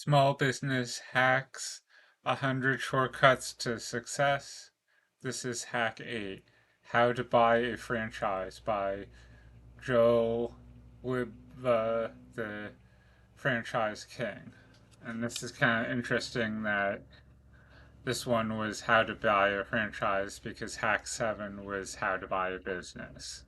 Small Business Hacks 100 Shortcuts to Success. This is Hack 8 How to Buy a Franchise by Joe Wibba, the Franchise King. And this is kind of interesting that this one was How to Buy a Franchise because Hack 7 was How to Buy a Business.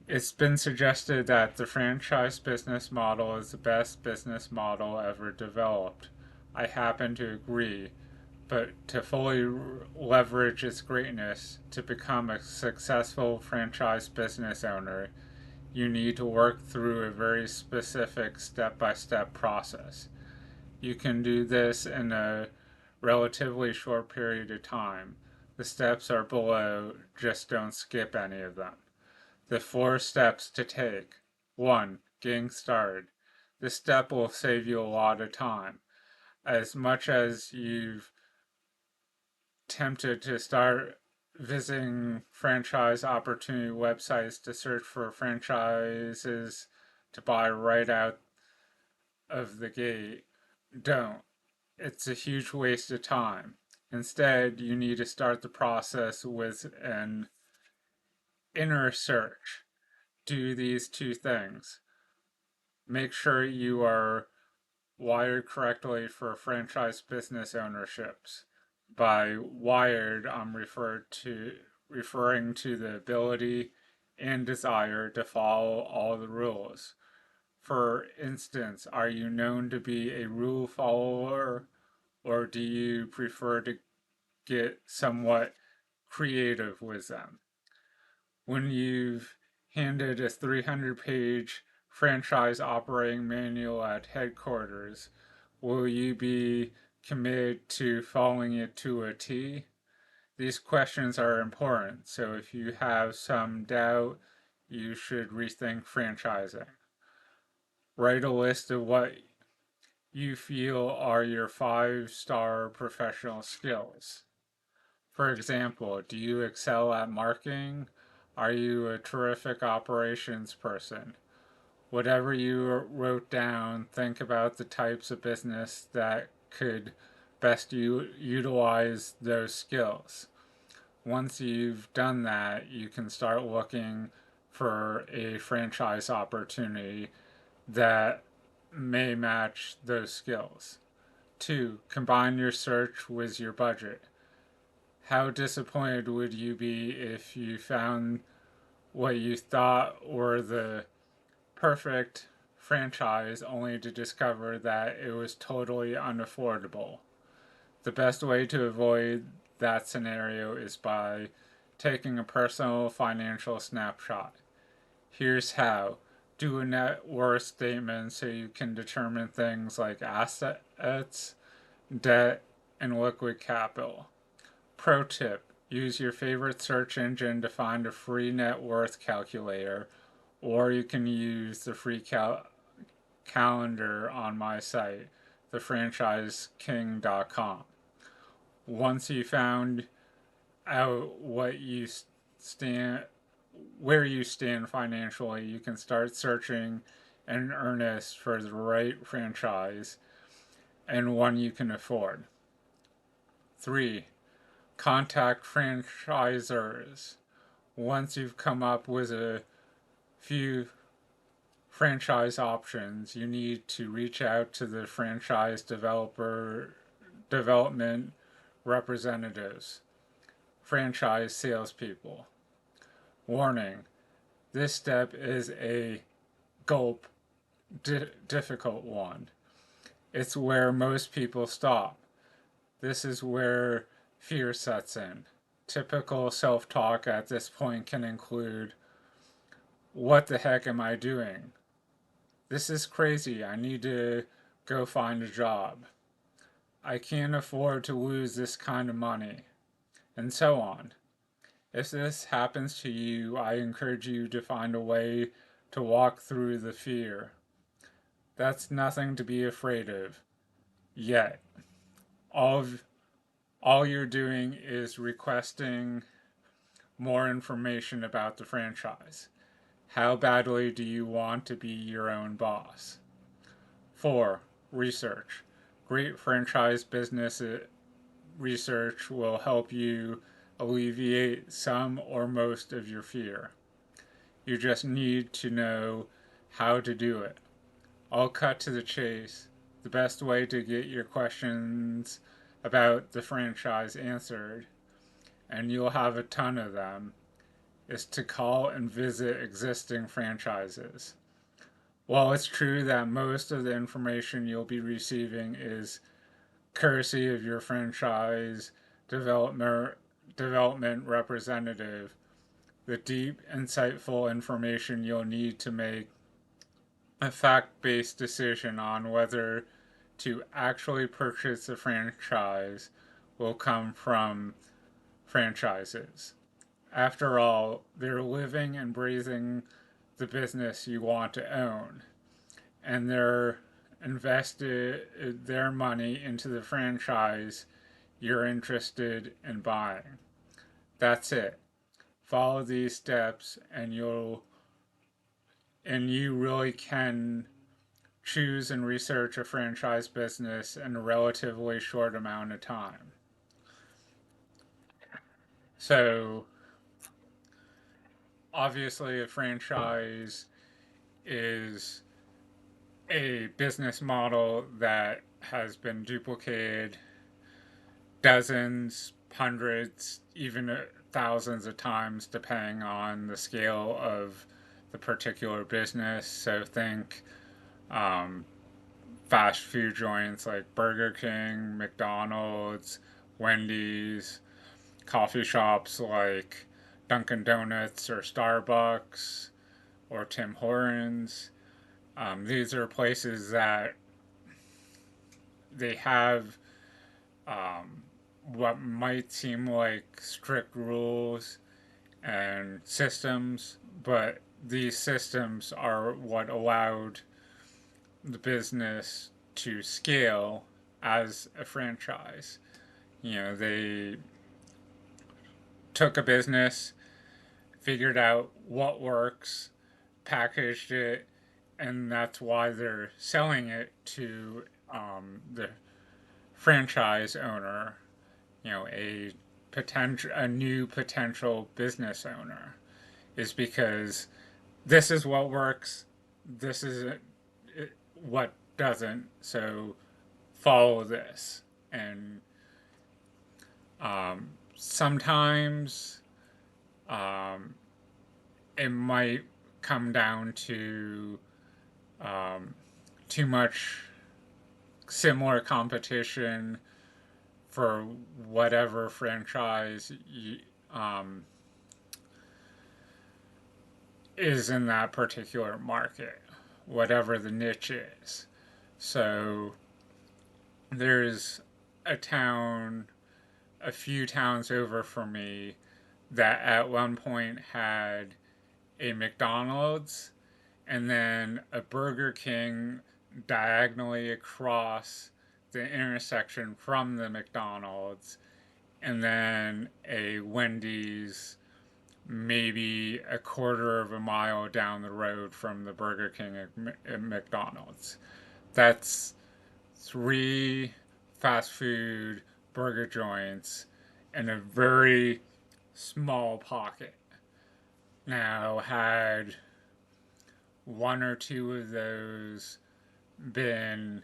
It's been suggested that the franchise business model is the best business model ever developed. I happen to agree, but to fully leverage its greatness, to become a successful franchise business owner, you need to work through a very specific step by step process. You can do this in a relatively short period of time. The steps are below, just don't skip any of them. The 4 steps to take. 1. Getting started. This step will save you a lot of time. As much as you've tempted to start visiting franchise opportunity websites to search for franchises to buy right out of the gate, don't. It's a huge waste of time. Instead, you need to start the process with an inner search. Do these 2 things. Make sure you are wired correctly for franchise business ownerships. By wired, I'm referring to the ability and desire to follow all the rules. For instance, are you known to be a rule follower, or do you prefer to get somewhat creative with them? When you've handed a 300-page franchise operating manual at headquarters, will you be committed to following it to a T? These questions are important, so if you have some doubt, you should rethink franchising. Write a list of what you feel are your 5-star professional skills. For example, do you excel at marketing? Are you a terrific operations person? Whatever you wrote down, think about the types of business that could best utilize those skills. Once you've done that, you can start looking for a franchise opportunity that may match those skills. 2. Combine your search with your budget. How disappointed would you be if you found what you thought were the perfect franchise only to discover that it was totally unaffordable? The best way to avoid that scenario is by taking a personal financial snapshot. Here's how. Do a net worth statement so you can determine things like assets, debt, and liquid capital. Pro tip, use your favorite search engine to find a free net worth calculator, or you can use the free calendar on my site, thefranchiseking.com. Once you found out where you stand financially, you can start searching in earnest for the right franchise and one you can afford. 3. Contact franchisors. Once you've come up with a few franchise options, you need to reach out to the franchise development representatives, franchise salespeople. Warning, this step is a gulp difficult one. It's where most people stop. This is where fear sets in. Typical self talk at this point can include, what the heck am I doing? This is crazy. I need to go find a job. I can't afford to lose this kind of money. And so on. If this happens to you, I encourage you to find a way to walk through the fear. That's nothing to be afraid of. Yet. All you're doing is requesting more information about the franchise. How badly do you want to be your own boss? 4. research. Great franchise business research will help you alleviate some or most of your fear. You just need to know how to do it. I'll cut to the chase. The best way to get your questions about the franchise answered, and you'll have a ton of them, is to call and visit existing franchises. While it's true that most of the information you'll be receiving is courtesy of your franchise development, development representative, the deep, insightful information you'll need to make a fact based decision on whether to actually purchase a franchise will come from franchises. After all, they're living and breathing the business you want to own, and they're invested their money into the franchise you're interested in buying. That's it. Follow these steps and you really can choose and research a franchise business in a relatively short amount of time. So, obviously, a franchise is a business model that has been duplicated dozens, hundreds, even thousands of times, depending on the scale of the particular business. So, think um, fast food joints like Burger King, McDonald's, Wendy's, coffee shops like Dunkin' Donuts or Starbucks or Tim Hortons. These are places that they have what might seem like strict rules and systems, but these systems are what allowed the business to scale as a franchise. They took a business, figured out what works, packaged it, and that's why they're selling it to the franchise owner, a new potential business owner, is because this is what works, this is what doesn't, so follow this. And sometimes um, it might come down to too much similar competition for whatever franchise is in that particular market, whatever the niche is. So there's a town, a few towns over from me, that at one point had a McDonald's and then a Burger King diagonally across the intersection from the McDonald's, and then a Wendy's maybe a quarter of a mile down the road from the Burger King and McDonald's. That's three fast food burger joints in a very small pocket. Now, had one or two of those been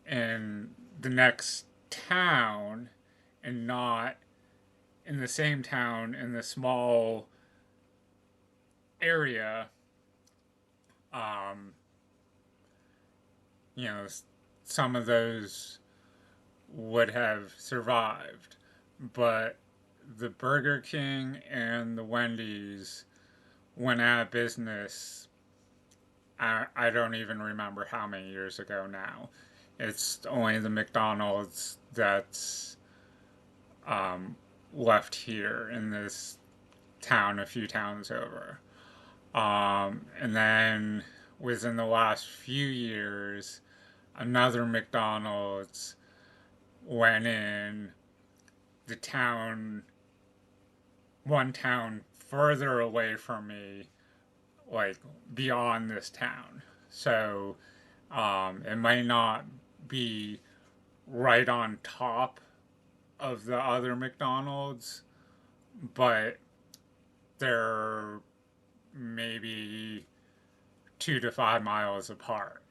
in the next town and not in the same town in the small area, um, you know, some of those would have survived. But the Burger King and the Wendy's went out of business. I don't even remember how many years ago now. It's only the McDonald's that's left here in this town, a few towns over. And then within the last few years, another McDonald's went in the town, one town further away from me, like beyond this town. So It might not be right on top of the other McDonald's, but they're maybe 2 to 5 miles apart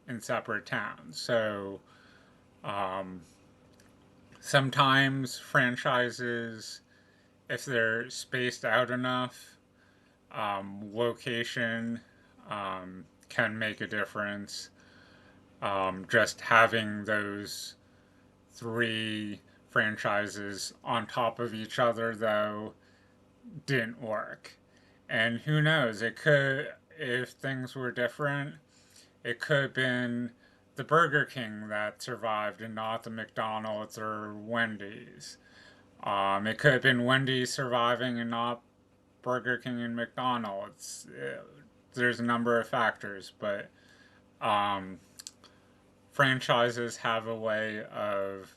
in separate towns. So um, sometimes franchises, if they're spaced out enough, location can make a difference. Just having those three franchises on top of each other, though, didn't work. And who knows? It could, if things were different, it could have been the Burger King that survived and not the McDonald's or Wendy's. It could have been Wendy's surviving and not Burger King and McDonald's. There's a number of factors, but um, franchises have a way of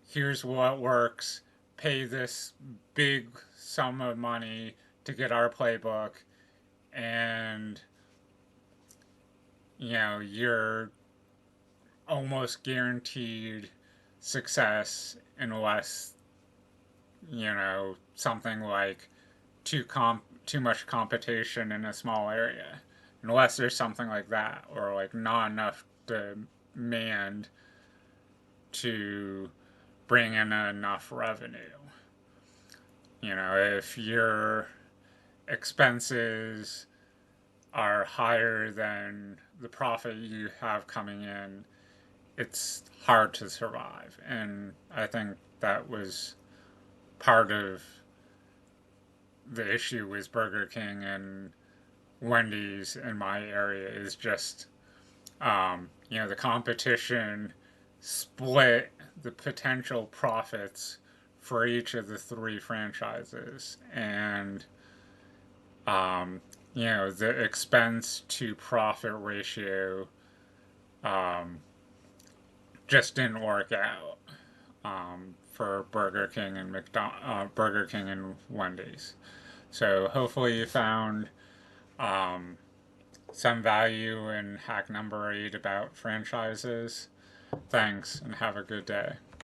here's what works, pay this big sum of money to get our playbook, and you're almost guaranteed success unless something like too much competition in a small area, unless there's something like that, or like not enough demand to bring in enough revenue. If your expenses are higher than the profit you have coming in, it's hard to survive. And I think that was part of the issue with Burger King and Wendy's in my area is just, the competition split the potential profits for each of the three franchises. And, the expense to profit ratio um, just didn't work out for Burger King and Wendy's. So hopefully you found um, some value in hack number 8 about franchises. Thanks and have a good day.